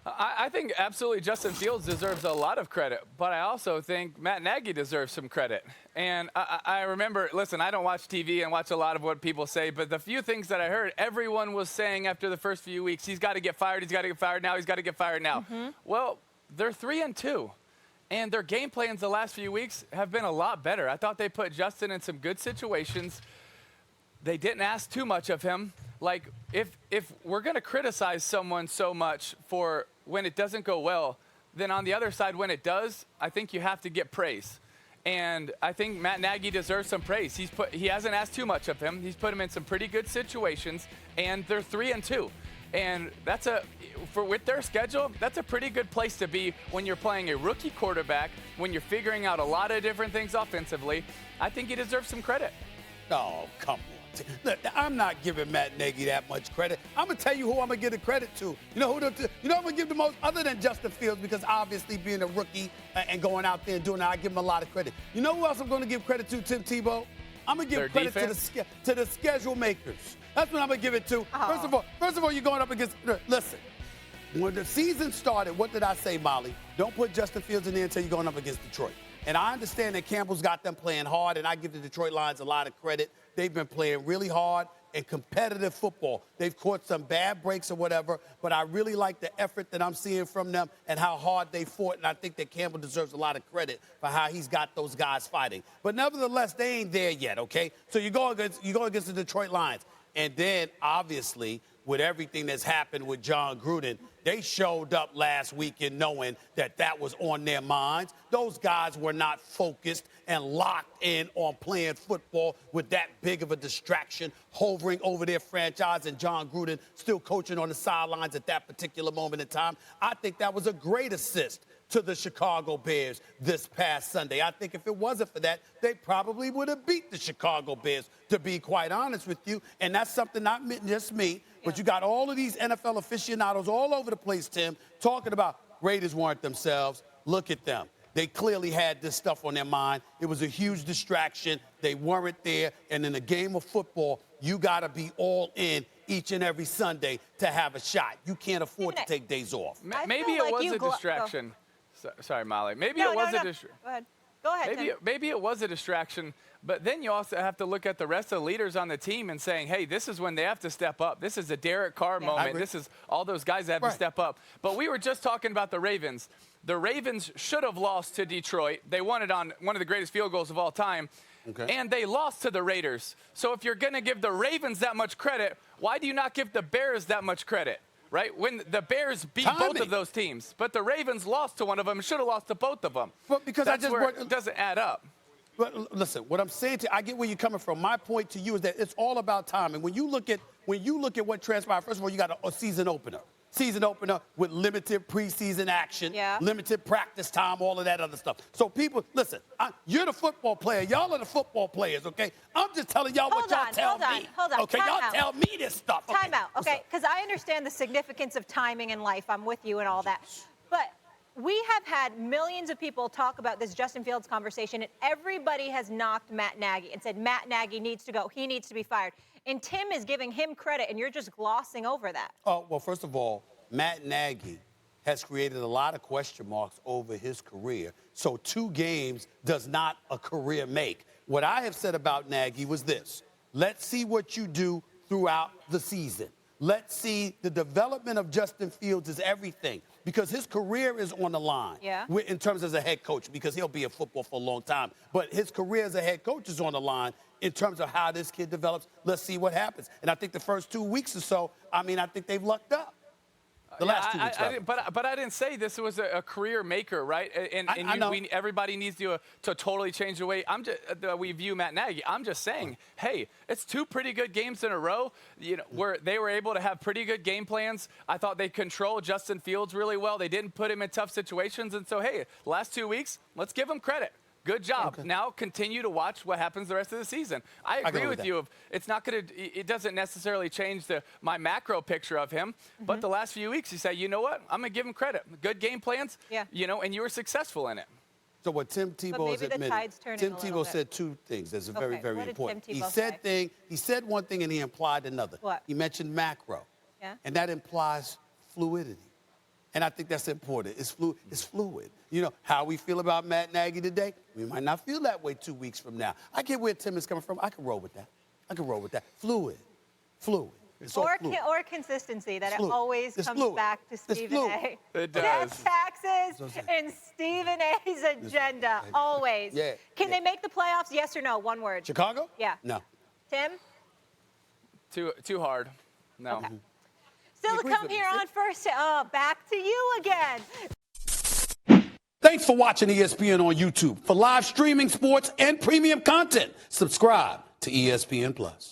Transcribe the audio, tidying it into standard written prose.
I think absolutely Justin Fields deserves a lot of credit, but I also think Matt Nagy deserves some credit. And I remember, listen, I don't watch TV and watch a lot of what people say, but the few things that I heard, everyone was saying after the first few weeks, he's got to get fired, he's got to get fired now, he's got to get fired now. Well, they're 3-2. And their game plans the last few weeks have been a lot better. I thought they put Justin in some good situations. They didn't ask too much of him. Like, if we're going to criticize someone so much for when it doesn't go well, then on the other side, when it does, I think you have to get praise. And I think Matt Nagy deserves some praise. He hasn't asked too much of him. He's put him in some pretty good situations, and they're 3-2. And that's with their schedule, that's a pretty good place to be when you're playing a rookie quarterback, when you're figuring out a lot of different things offensively. I think he deserves some credit. Oh, come on. Look, I'm not giving Matt Nagy that much credit. I'm going to tell you who I'm going to give the credit to. You know who I'm going to give the most, other than Justin Fields, because obviously being a rookie and going out there and doing that, I give him a lot of credit. You know who else I'm going to give credit to? Tim Tebow. I'm going to give credit to the schedule makers. That's what I'm going to give it to. Oh. First of all, you're going up against, listen, when the season started, what did I say, Molly? Don't put Justin Fields in there until you're going up against Detroit. And I understand that Campbell's got them playing hard, and I give the Detroit Lions a lot of credit. They've been playing really hard and competitive football. They've caught some bad breaks or whatever, but I really like the effort that I'm seeing from them and how hard they fought, and I think that Campbell deserves a lot of credit for how he's got those guys fighting. But nevertheless, they ain't there yet, okay? So you go against the Detroit Lions. And then, obviously, with everything that's happened with John Gruden, they showed up last weekend knowing that that was on their minds. Those guys were not focused and locked in on playing football with that big of a distraction hovering over their franchise, and John Gruden still coaching on the sidelines at that particular moment in time. I think that was a great assist to the Chicago Bears this past Sunday. I think if it wasn't for that, they probably would have beat the Chicago Bears, to be quite honest with you. And that's something not just me, but you got all of these NFL aficionados all over the place, Tim, talking about Raiders weren't themselves. Look at them. They clearly had this stuff on their mind. It was a huge distraction. They weren't there. And in a game of football, you got to be all in each and every Sunday to have a shot. You can't afford to take days off. Maybe it was a distraction. Sorry, Molly. Maybe it was a distraction. Go ahead. Go ahead, maybe it was a distraction, but then you also have to look at the rest of the leaders on the team and saying, hey, this is when they have to step up. This is a Derek Carr moment. This is all those guys that have to step up. But we were just talking about the Ravens. The Ravens should have lost to Detroit. They won it on one of the greatest field goals of all time. And they lost to the Raiders. So if you're going to give the Ravens that much credit, why do you not give the Bears that much credit? Right? When the Bears beat both of those teams, but the Ravens lost to one of them, should have lost to both of them. Well, because it doesn't add up. But listen, what I'm saying to you, I get where you're coming from. My point to you is that it's all about timing. When you look at what transpired, first of all, you got a season opener. Season opener with limited preseason action, limited practice time, all of that other stuff. So people, listen, you're the football player. Y'all are the football players, okay? I'm just telling y'all what y'all tell me. Hold on. Okay, y'all tell me this stuff. Time out, okay? Because I understand the significance of timing in life. I'm with you and all that. But we have had millions of people talk about this Justin Fields conversation, and everybody has knocked Matt Nagy and said Matt Nagy needs to go. He needs to be fired. And Tim is giving him credit, and you're just glossing over that. Oh, well, first of all, Matt Nagy has created a lot of question marks over his career. So 2 games does not a career make. What I have said about Nagy was this. Let's see what you do throughout the season. Let's see the development of Justin Fields is everything, because his career is on the line in terms as a head coach, because he'll be in football for a long time. But his career as a head coach is on the line in terms of how this kid develops. Let's see what happens. And I think the first 2 weeks or so, I think they've lucked up. The last 2 weeks. But I didn't say this was a career maker, right? And everybody needs to totally change the way we view Matt Nagy. I'm just saying, hey, it's 2 pretty good games in a row, where they were able to have pretty good game plans. I thought they controlled Justin Fields really well. They didn't put him in tough situations. And so, hey, the last 2 weeks, let's give them credit. Good job. Okay. Now continue to watch what happens the rest of the season. I agree with you. It doesn't necessarily change my macro picture of him, but the last few weeks you say, you know what? I'm going to give him credit. Good game plans, and you were successful in it. So what Tim Tebow has admitted, Tim Tebow said 2 things that's very, very important. He said one thing and he implied another. What? He mentioned macro, and that implies fluidity. And I think that's important. It's fluid. You know, how we feel about Matt Nagy today, we might not feel that way 2 weeks from now. I get where Tim is coming from. I can roll with that. Fluid. It's all fluid. Or consistency, that it fluid. always It's comes fluid. back to It's Stephen fluid. A. It does. Death, taxes, and Stephen A's agenda, always. Yeah. Can they make the playoffs, yes or no? One word. Chicago? Yeah. No. Tim? Too hard. No. Okay. Still to come here on First. Back to you again. Thanks for watching ESPN on YouTube. For live streaming, sports, and premium content, subscribe to ESPN+.